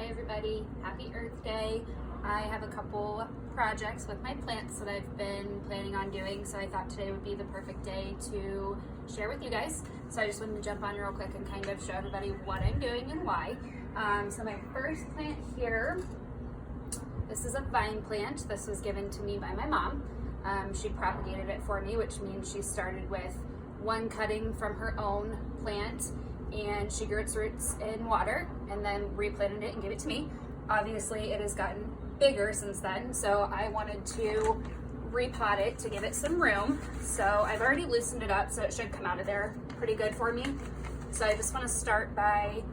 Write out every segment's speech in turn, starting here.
everybody, happy Earth Day. I have a couple projects with my plants that I've been planning on doing, so I thought today would be the perfect day to share with you guys. So I just wanted to jump on real quick and kind of show everybody what I'm doing and why. So my first plant here, this is a vine plant. This was given to me by my mom. She propagated it for me, which means she started with one cutting from her own plant, and she grew its roots in water and then replanted it and gave it to me. Obviously it has gotten bigger since then, so I wanted to repot it to give it some room. So I've already loosened it up, so it should come out of there pretty good for me. So I just want to start by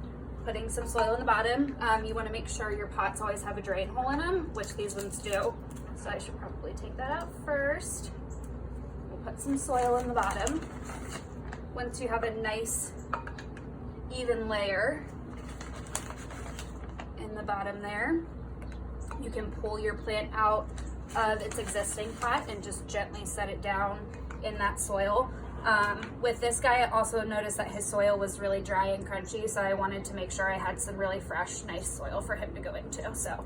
putting some soil in the bottom. You want to make sure your pots always have a drain hole in them, which these ones do. So I should probably take that out first. We'll put some soil in the bottom. Once you have a nice even layer in the bottom there, you can pull your plant out of its existing pot and just gently set it down in that soil. With this guy, I also noticed that his soil was really dry and crunchy, so I wanted to make sure I had some really fresh, nice soil for him to go into. So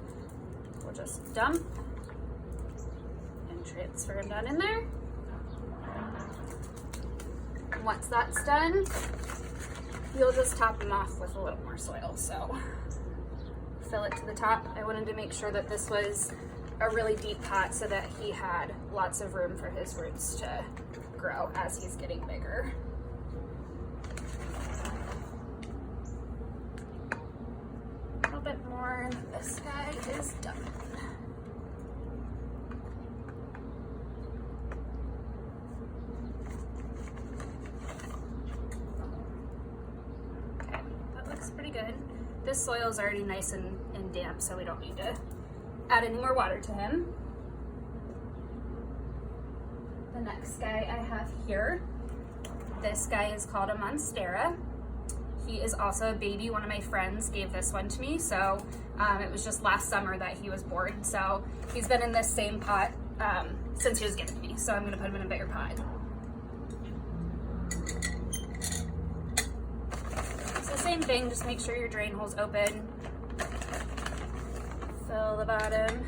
we'll just dump and transfer him down in there. Once that's done, you'll just top him off with a little more soil. So fill it to the top. I wanted to make sure that this was a really deep pot so that he had lots of room for his roots to grow as he's getting bigger. A little bit more, and this guy is done. Okay, that looks pretty good. This soil is already nice and damp, so we don't need to add any more water to him. The next guy I have here, this guy is called a Monstera. He is also a baby. One of my friends gave this one to me, so it was just last summer that he was born. So he's been in this same pot since he was given to me, so I'm gonna put him in a bigger pot. So same thing, just make sure your drain hole's open. Fill the bottom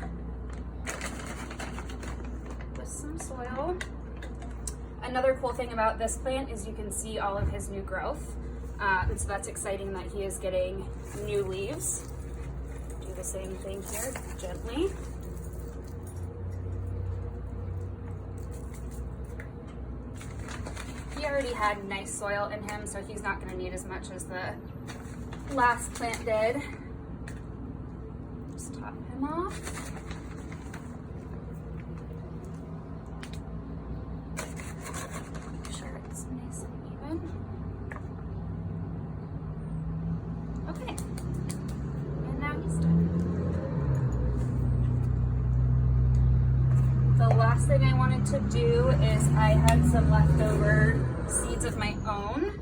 with some soil. Another cool thing about this plant is you can see all of his new growth. So that's exciting that he is getting new leaves. Do the same thing here, gently. He already had nice soil in him, so he's not gonna need as much as the last plant did. Just top him off. Make sure it's nice and even. Okay, and now he's done. The last thing I wanted to do is I had some leftover seeds of my own.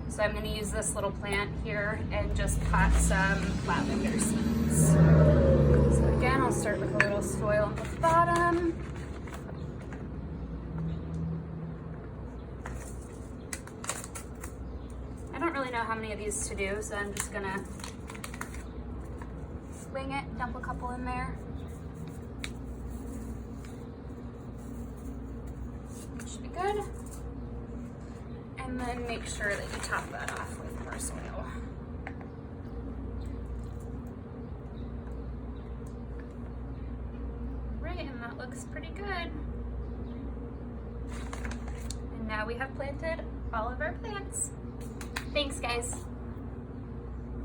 So I'm going to use this little plant here and just pot some lavender seeds. So again, I'll start with a little soil on the bottom. I don't really know how many of these to do, so I'm just going to swing it, dump a couple in there. Should be good. And then make sure that you top that off with more soil. Right, and that looks pretty good. And now we have planted all of our plants. Thanks, guys.